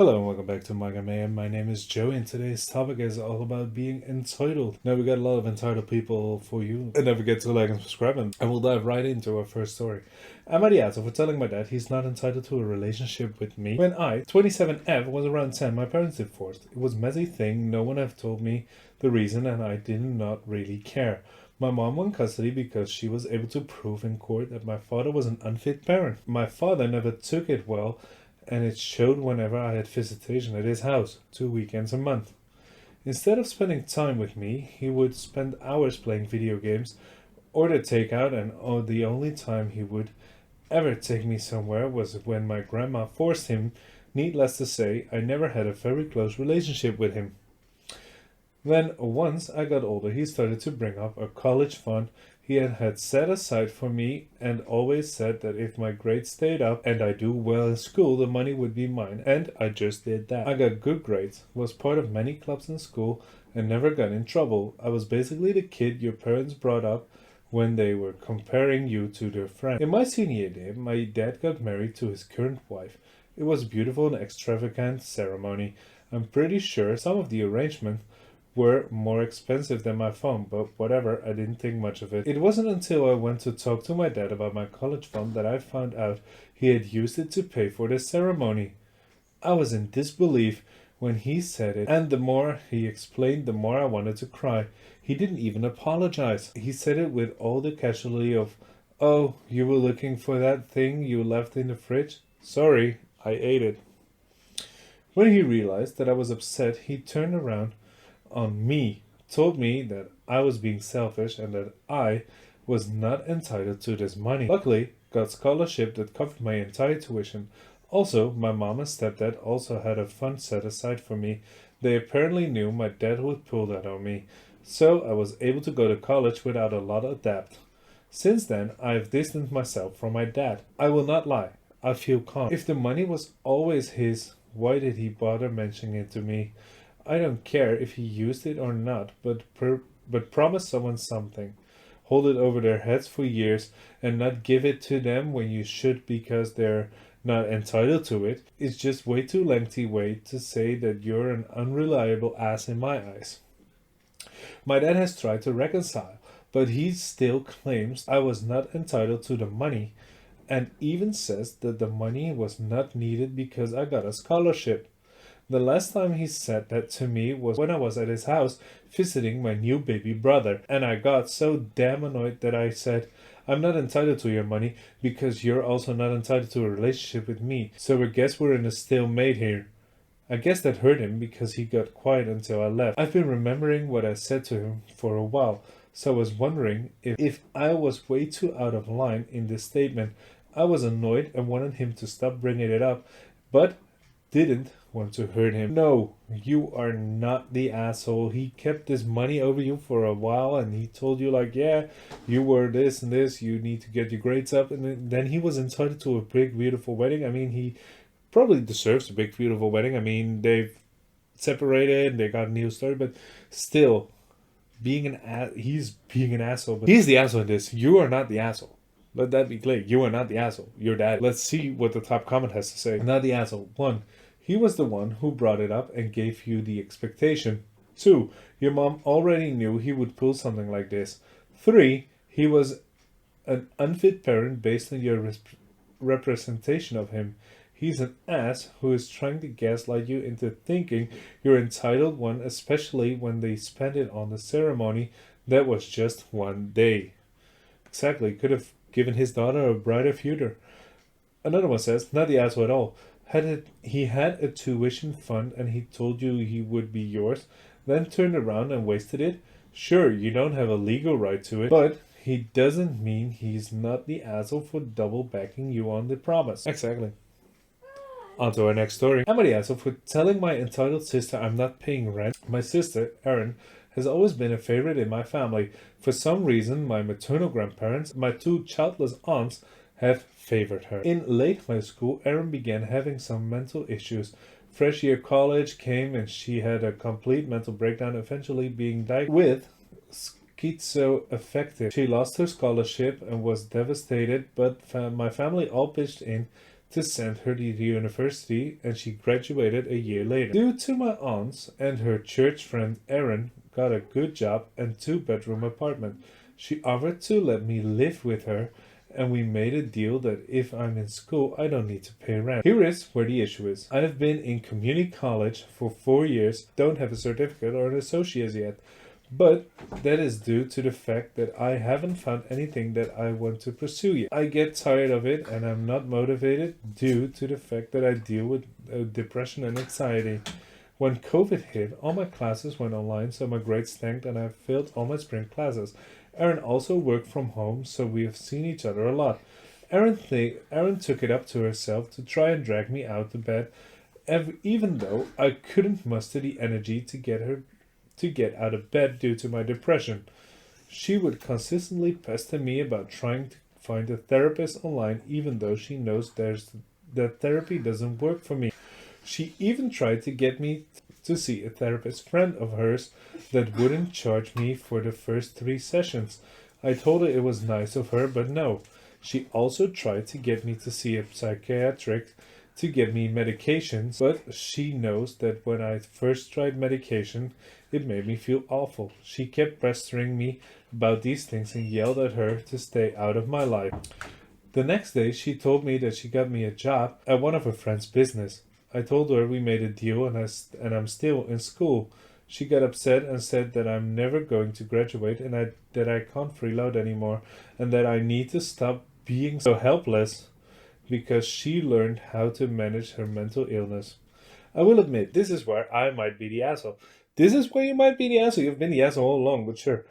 Hello and welcome back to Manga Mayhem. My name is Joey and today's topic is all about being entitled. Now we got a lot of entitled people for you. And don't forget to like and subscribe and we'll dive right into our first story. I'm AITA for telling my dad he's not entitled to a relationship with me. When I, 27F, was around 10, my parents divorced. It was a messy thing, no one have told me the reason and I did not really care. My mom won custody because she was able to prove in court that my father was an unfit parent. My father never took it well and it showed whenever I had visitation at his house, 2 weekends a month. Instead of spending time with me, he would spend hours playing video games, order takeout, and the only time he would ever take me somewhere was when my grandma forced him. Needless to say, I never had a very close relationship with him. Then, once I got older, he started to bring up a college fund he had set aside for me and always said that if my grades stayed up and I do well in school, the money would be mine, and I just did that. I got good grades, was part of many clubs in school, and never got in trouble. I was basically the kid your parents brought up when they were comparing you to their friend. In my senior year, my dad got married to his current wife. It was a beautiful and extravagant ceremony. I'm pretty sure some of the arrangements were more expensive than my phone, but whatever, I didn't think much of it. It wasn't until I went to talk to my dad about my college fund that I found out he had used it to pay for the ceremony. I was in disbelief when he said it, and the more he explained, the more I wanted to cry. He didn't even apologize. He said it with all the casualty of, "Oh, you were looking for that thing you left in the fridge? Sorry, I ate it." When he realized that I was upset, he turned around on me, told me that I was being selfish and that I was not entitled to this money. Luckily, got scholarship that covered my entire tuition. Also, my mom and stepdad also had a fund set aside for me. They apparently knew my dad would pull that on me, so I was able to go to college without a lot of debt. Since then, I have distanced myself from my dad. I will not lie, I feel calm. If the money was always his, why did he bother mentioning it to me? I don't care if he used it or not, but promise someone something. Hold it over their heads for years and not give it to them when you should because they're not entitled to it. It's just way too lengthy way to say that you're an unreliable ass in my eyes. My dad has tried to reconcile, but he still claims I was not entitled to the money and even says that the money was not needed because I got a scholarship. The last time he said that to me was when I was at his house visiting my new baby brother, and I got so damn annoyed that I said, "I'm not entitled to your money because you're also not entitled to a relationship with me, so I guess we're in a stalemate here." I guess that hurt him because he got quiet until I left. I've been remembering what I said to him for a while, so I was wondering if I was way too out of line in this statement. I was annoyed and wanted him to stop bringing it up, but didn't want to hurt him. No, you are not the asshole. He kept this money over you for a while and he told you like, yeah, you were this and this, you need to get your grades up, and then he was entitled to a big beautiful wedding. I mean, he probably deserves a big beautiful wedding. I mean, they've separated, they got a new story, but still he's being an asshole. But he's the asshole in this. You are not the asshole. Let that be clear. You are not the asshole. You're daddy. Let's see what the top comment has to say. Not the asshole. 1. He was the one who brought it up and gave you the expectation. 2. Your mom already knew he would pull something like this. 3. He was an unfit parent based on your representation of him. He's an ass who is trying to gaslight you into thinking you're entitled one, especially when they spent it on the ceremony that was just one day. Exactly. Could have given his daughter a brighter future. Another one says, not the asshole at all. He had a tuition fund and he told you he would be yours, then turned around and wasted it? Sure, you don't have a legal right to it, but he doesn't mean he's not the asshole for double backing you on the promise. Exactly. On to our next story. I'm the asshole for telling my entitled sister I'm not paying rent. My sister, Erin, has always been a favorite in my family. For some reason, my maternal grandparents, my 2 childless aunts, have favored her. In late high school, Erin began having some mental issues. Fresh year college came and she had a complete mental breakdown, eventually being diagnosed with schizoaffective. She lost her scholarship and was devastated, but my family all pitched in to send her to the university, and she graduated a year later. Due to my aunts and her church friend Erin got a good job and 2-bedroom apartment, she offered to let me live with her, and we made a deal that if I'm in school, I don't need to pay rent. Here is where the issue is. I have been in community college for 4 years, don't have a certificate or an associate yet, but that is due to the fact that I haven't found anything that I want to pursue yet. I get tired of it and I'm not motivated due to the fact that I deal with depression and anxiety. When COVID hit, all my classes went online, so my grades tanked and I failed all my spring classes. Erin also worked from home, so we have seen each other a lot. Erin took it up to herself to try and drag me out of bed, even though I couldn't muster the energy to get out of bed due to my depression. She would consistently pester me about trying to find a therapist online, even though she knows that therapy doesn't work for me. She even tried to get me to see a therapist friend of hers that wouldn't charge me for the first 3 sessions. I told her it was nice of her, but no. She also tried to get me to see a psychiatric to get me medications, but she knows that when I first tried medication, it made me feel awful. She kept pestering me about these things and yelled at her to stay out of my life. The next day, she told me that she got me a job at one of her friend's business. I told her we made a deal and I'm still in school. She got upset and said that I'm never going to graduate and that I can't freeload anymore and that I need to stop being so helpless because she learned how to manage her mental illness. I will admit, this is where I might be the asshole. This is where you might be the asshole. You've been the asshole all along, but sure.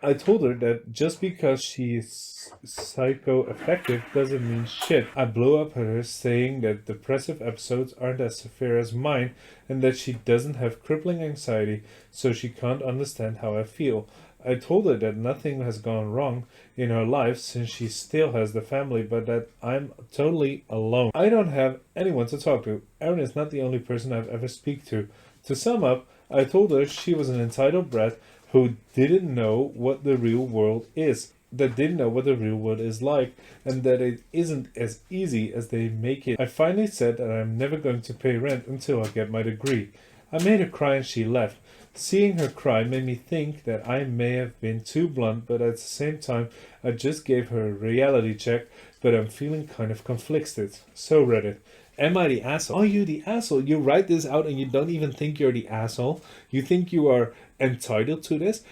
I told her that just because she is psychoaffective doesn't mean shit. I blew up at her saying that depressive episodes aren't as severe as mine and that she doesn't have crippling anxiety, so she can't understand how I feel. I told her that nothing has gone wrong in her life since she still has the family, but that I'm totally alone. I don't have anyone to talk to. Erin is not the only person I've ever speak to. To sum up, I told her she was an entitled brat who didn't know what the real world is, that didn't know what the real world is like, and that it isn't as easy as they make it. I finally said that I'm never going to pay rent until I get my degree. I made her cry and she left. Seeing her cry made me think that I may have been too blunt, but at the same time, I just gave her a reality check, but I'm feeling kind of conflicted. So Reddit. Am I the asshole? Are you the asshole? You write this out and you don't even think you're the asshole. You think you are entitled to this.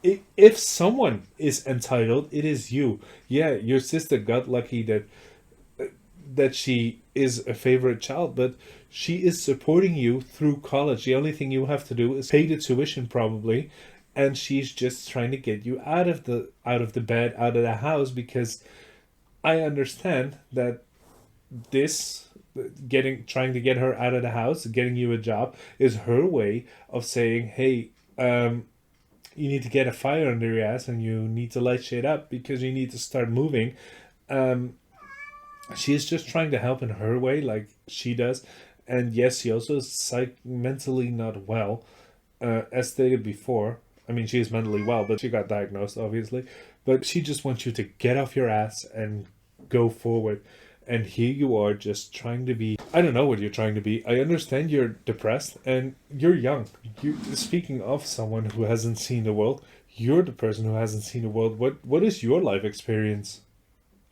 If someone is entitled, it is you. Yeah, your sister got lucky that she is a favorite child, but she is supporting you through college. The only thing you have to do is pay the tuition probably, and she's just trying to get you out of the bed, out of the house, because I understand that trying to get her out of the house, getting you a job, is her way of saying, hey, you need to get a fire under your ass and you need to light shit up because you need to start moving. She is just trying to help in her way, like she does. And yes, she also is mentally not well, as stated before. I mean, she is mentally well, but she got diagnosed, obviously. But she just wants you to get off your ass and go forward. And here you are just trying to be... I don't know what you're trying to be. I understand you're depressed and you're young. Speaking of someone who hasn't seen the world, you're the person who hasn't seen the world. What is your life experience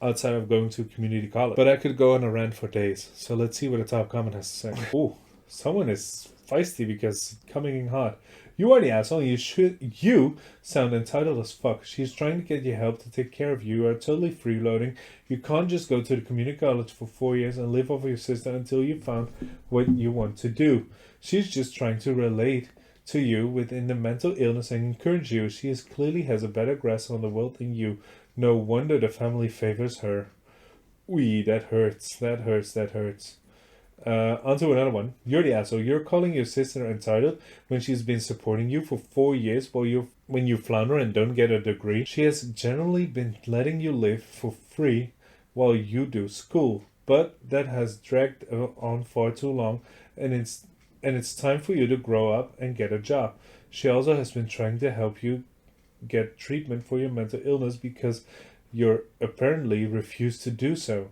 outside of going to community college? But I could go on a rant for days. So let's see what the top comment has to say. Oh, someone is feisty because coming in hot. You are the asshole. You sound entitled as fuck. She's trying to get you help to take care of you. You are totally freeloading. You can't just go to the community college for 4 years and live off your sister until you found what you want to do. She's just trying to relate to you within the mental illness and encourage you. She clearly has a better grasp on the world than you. No wonder the family favors her. Wee, that hurts. That hurts. On to another one. You're the asshole. You're calling your sister entitled when she's been supporting you for 4 years when you flounder and don't get a degree. She has generally been letting you live for free while you do school, but that has dragged on far too long, and it's time for you to grow up and get a job. She also has been trying to help you get treatment for your mental illness because you apparently refuse to do so.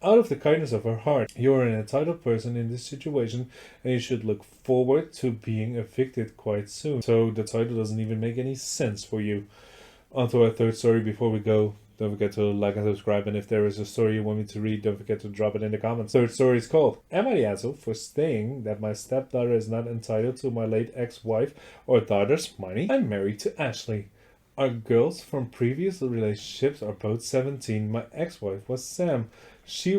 out of the kindness of her heart. You are an entitled person in this situation, and you should look forward to being evicted quite soon. So the title doesn't even make any sense for you. On to our third story before we go. Don't forget to like and subscribe, and if there is a story you want me to read, don't forget to drop it in the comments. Third story is called, Am I the asshole for saying that my stepdaughter is not entitled to my late ex-wife or daughter's money? I'm married to Ashley. Our girls from previous relationships are both 17. My ex-wife was Sam. She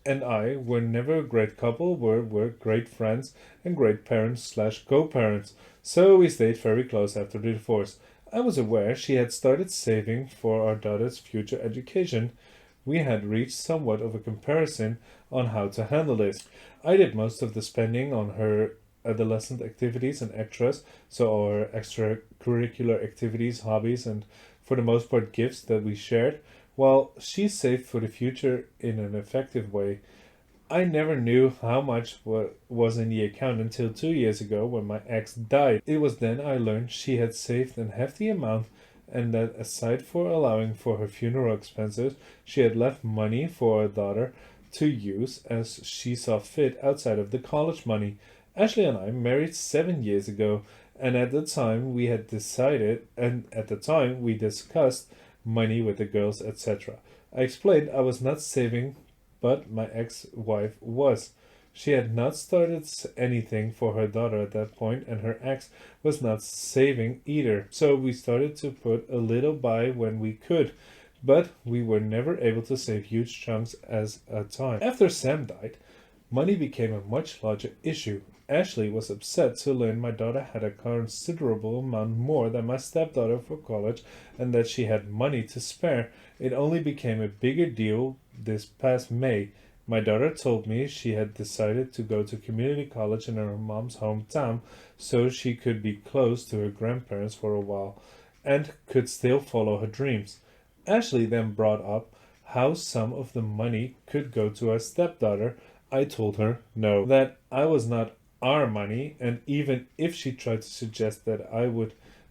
and I were never a great couple, were great friends and great parents/co-parents. So we stayed very close after the divorce. I was aware she had started saving for our daughter's future education. We had reached somewhat of a comparison on how to handle this. I did most of the spending on her adolescent activities and extras, so our extracurricular activities, hobbies, and for the most part gifts that we shared, while she saved for the future in an effective way. I never knew how much was in the account until 2 years ago when my ex died. It was then I learned she had saved a hefty amount, and that aside for allowing for her funeral expenses, she had left money for our daughter to use as she saw fit outside of the college money. Ashley and I married 7 years ago, and at the time we discussed money with the girls, etc. I explained I was not saving, but my ex-wife was. She had not started anything for her daughter at that point, and her ex was not saving either. So we started to put a little by when we could, but we were never able to save huge chunks at a time. After Sam died, money became a much larger issue. Ashley was upset to learn my daughter had a considerable amount more than my stepdaughter for college, and that she had money to spare. It only became a bigger deal this past May. My daughter told me she had decided to go to community college in her mom's hometown so she could be close to her grandparents for a while and could still follow her dreams. Ashley then brought up how some of the money could go to our stepdaughter. I told her no, that I was not our money, and even if she tried to suggest that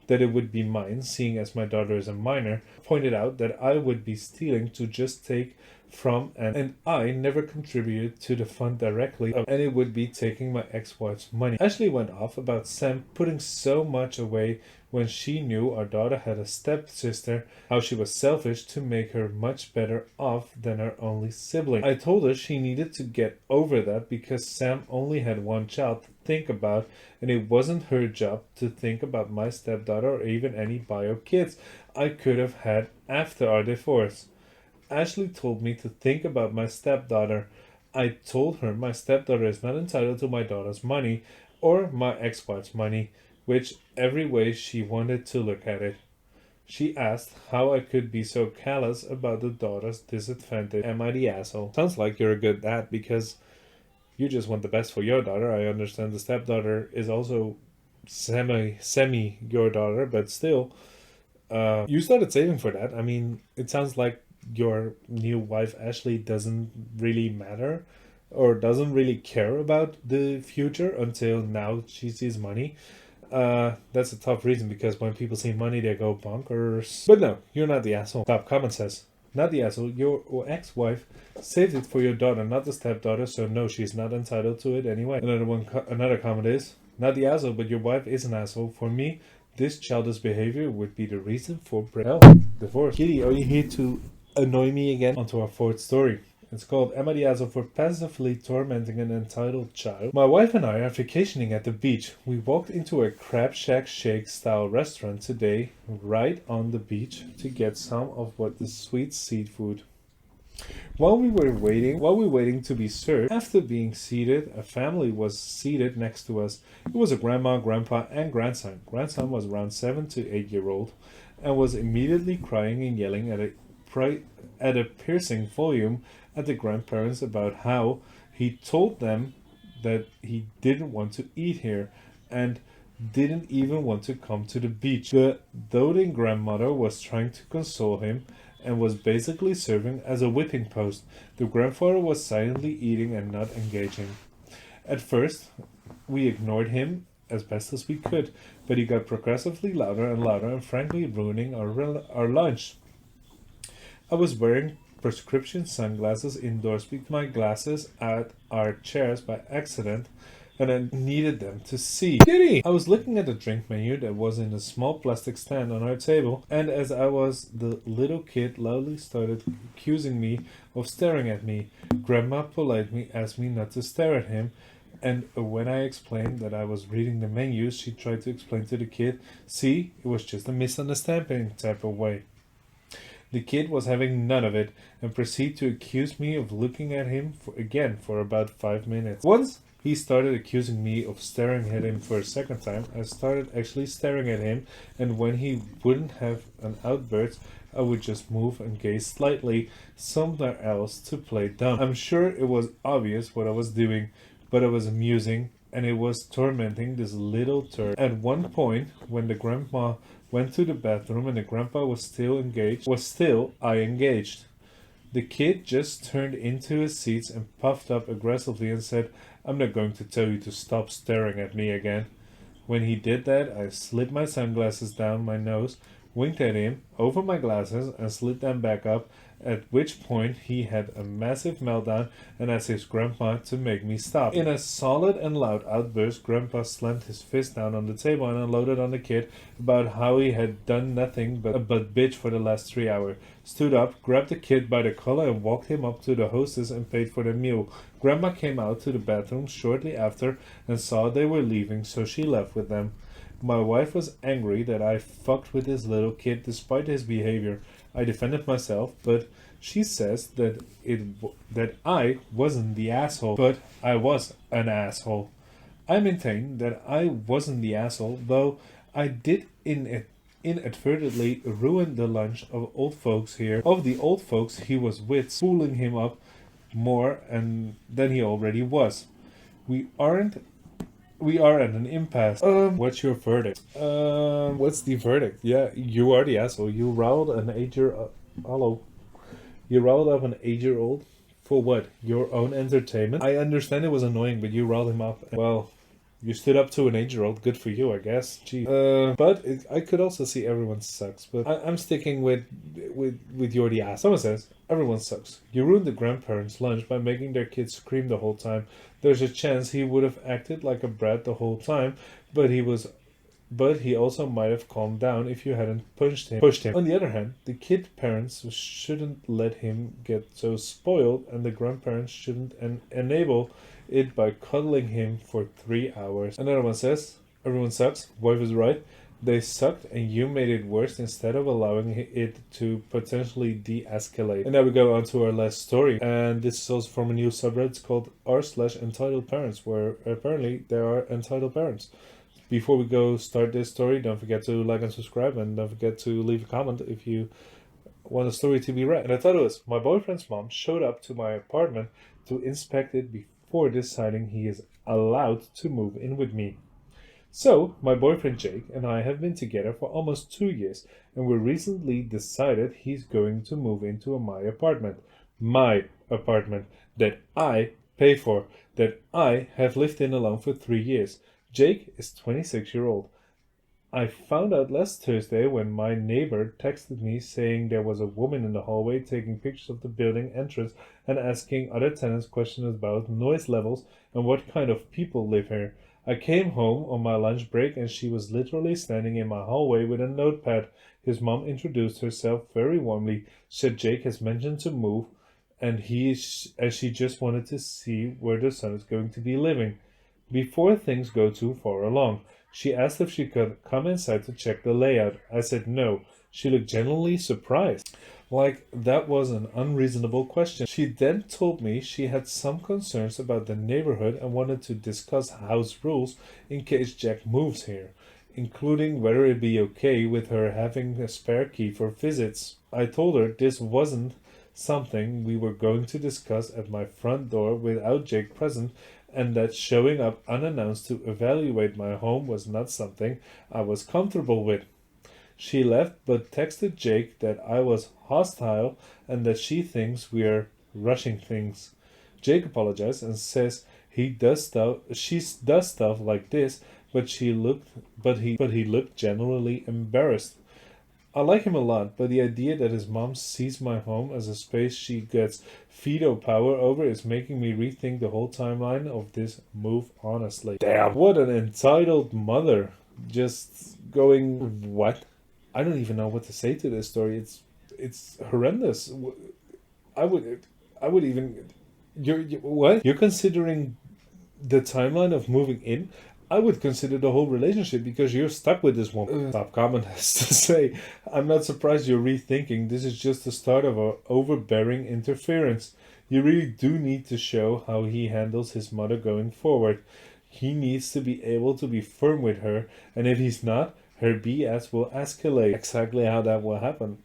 it would be mine, seeing as my daughter is a minor, pointed out that I would be stealing to just take from, and I never contributed to the fund directly, and it would be taking my ex-wife's money. Ashley went off about Sam putting so much away when she knew our daughter had a stepsister, how she was selfish to make her much better off than her only sibling. I told her she needed to get over that because Sam only had one child to think about, and it wasn't her job to think about my stepdaughter or even any bio kids I could have had after our divorce. Ashley told me to think about my stepdaughter. I told her my stepdaughter is not entitled to my daughter's money or my ex-wife's money, which every way she wanted to look at it. She asked how I could be so callous about the daughter's disadvantage. Am I the asshole? Sounds like you're a good dad because you just want the best for your daughter. I understand the stepdaughter is also semi your daughter, but still, you started saving for that. I mean, it sounds like your new wife Ashley doesn't really matter or doesn't really care about the future until now she sees money. That's a tough reason because when people see money they go bonkers. But no, you're not the asshole. Top comment says, not the asshole, your ex-wife saved it for your daughter, not the stepdaughter, so no, she's not entitled to it anyway. Another comment is, not the asshole, but your wife is an asshole. For me, this childish behavior would be the reason for divorce. Kitty, are you here to annoy me again? Onto our fourth story. It's called, Am I the asshole for passively tormenting an entitled child? My wife and I are vacationing at the beach. We walked into a Crab Shack Shake style restaurant today, right on the beach, to get some of what the sweet seafood. While we were waiting to be served, after being seated, a family was seated next to us. It was a grandma, grandpa, and grandson. Grandson was around 7 to 8 year old and was immediately crying and yelling at a piercing volume at the grandparents about how he told them that he didn't want to eat here and didn't even want to come to the beach. The doting grandmother was trying to console him and was basically serving as a whipping post. The grandfather was silently eating and not engaging. At first, we ignored him as best as we could, but he got progressively louder and louder and frankly ruining our lunch. I was wearing prescription sunglasses indoors because my glasses at our chairs by accident and I needed them to see. Kitty! I was looking at the drink menu that was in a small plastic stand on our table, and as I was, the little kid loudly started accusing me of staring at me. Grandma politely asked me not to stare at him, and when I explained that I was reading the menus, she tried to explain to the kid, see, it was just a misunderstanding type of way. The kid was having none of it and proceeded to accuse me of looking at him for about 5 minutes. Once he started accusing me of staring at him for a second time, I started actually staring at him, and when he wouldn't have an outburst, I would just move and gaze slightly somewhere else to play dumb. I'm sure it was obvious what I was doing, but it was amusing, and it was tormenting this little turd. At one point, when the grandma went to the bathroom and the grandpa was still I engaged. The kid just turned into his seats and puffed up aggressively and said, I'm not going to tell you to stop staring at me again. When he did that, I slid my sunglasses down my nose, winked at him over my glasses, and slid them back up, at which point he had a massive meltdown and asked his grandpa to make me stop. In a solid and loud outburst, Grandpa slammed his fist down on the table and unloaded on the kid about how he had done nothing but bitch for the last 3 hours. Stood up, grabbed the kid by the collar and walked him up to the hostess and paid for the meal. Grandma came out to the bathroom shortly after and saw they were leaving, so she left with them. My wife was angry that I fucked with this little kid despite his behavior. I defended myself, but she says that I wasn't the asshole, but I was an asshole. I maintain that I wasn't the asshole, though I did inadvertently ruin the lunch of the old folks he was with, spooling him up more than he already was. We are at an impasse. What's your verdict? What's the verdict? Yeah, you are the asshole. You riled an 8-year-old. You riled up an 8-year-old for what? Your own entertainment? I understand it was annoying, but you riled him up. Well, you stood up to an 8-year-old. Good for you, I guess. Gee. I could also see everyone sucks. But I'm sticking with you're the ass. Someone says everyone sucks. You ruined the grandparents' lunch by making their kids scream the whole time. There's a chance he would have acted like a brat the whole time, but he also might have calmed down if you hadn't pushed him. On the other hand, the kid parents shouldn't let him get so spoiled, and the grandparents shouldn't enable it by cuddling him for 3 hours. Another one says, everyone sucks, wife is right. They sucked and you made it worse instead of allowing it to potentially de-escalate. And now we go on to our last story. And this is also from a new subreddit called r/entitled parents, where apparently there are entitled parents. Before we go start this story, don't forget to like and subscribe, and don't forget to leave a comment if you want a story to be read. And I thought it was, my boyfriend's mom showed up to my apartment to inspect it before deciding he is allowed to move in with me. So, my boyfriend Jake and I have been together for almost 2 years, and we recently decided he's going to move into my apartment. My apartment that I pay for, that I have lived in alone for 3 years. Jake is 26-year-old. I found out last Thursday when my neighbor texted me saying there was a woman in the hallway taking pictures of the building entrance and asking other tenants questions about noise levels and what kind of people live here. I came home on my lunch break and she was literally standing in my hallway with a notepad. His mom introduced herself very warmly, said Jake has mentioned to move, and she just wanted to see where the son is going to be living. Before things go too far along, she asked if she could come inside to check the layout. I said no. She looked genuinely surprised, like that was an unreasonable question. She then told me she had some concerns about the neighborhood and wanted to discuss house rules in case Jack moves here, including whether it'd be okay with her having a spare key for visits. I told her this wasn't something we were going to discuss at my front door without Jake present, and that showing up unannounced to evaluate my home was not something I was comfortable with. She left but texted Jake that I was hostile and that she thinks we are rushing things. Jake apologized and says she does stuff like this, but he looked generally embarrassed. I like him a lot, but the idea that his mom sees my home as a space she gets veto power over is making me rethink the whole timeline of this move, honestly. Damn, what an entitled mother. Just going, what? I don't even know what to say to this story. It's horrendous. I would I would even you what? You're considering the timeline of moving in? I would consider the whole relationship because you're stuck with this woman. Top comment has to say, I'm not surprised you're rethinking. This is just the start of a overbearing interference. You really do need to show how he handles his mother going forward. He needs to be able to be firm with her, and if he's not, her BS will escalate. Exactly how that will happen.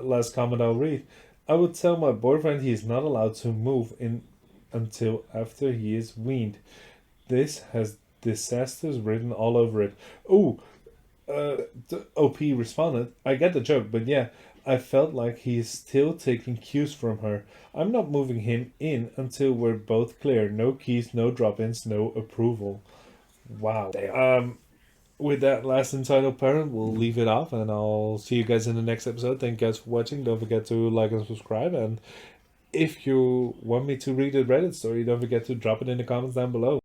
Last comment I'll read. I would tell my boyfriend he is not allowed to move in until after he is weaned. This has disasters written all over it. Oh, the OP responded, I get the joke, but yeah, I felt like he is still taking cues from her. I'm not moving him in until we're both clear. No keys, no drop-ins, no approval. Wow. Damn. With that last entitled parent, we'll leave it off, and I'll see you guys in the next episode. Thank you guys for watching. Don't forget to like and subscribe, and if you want me to read a Reddit story, don't forget to drop it in the comments down below.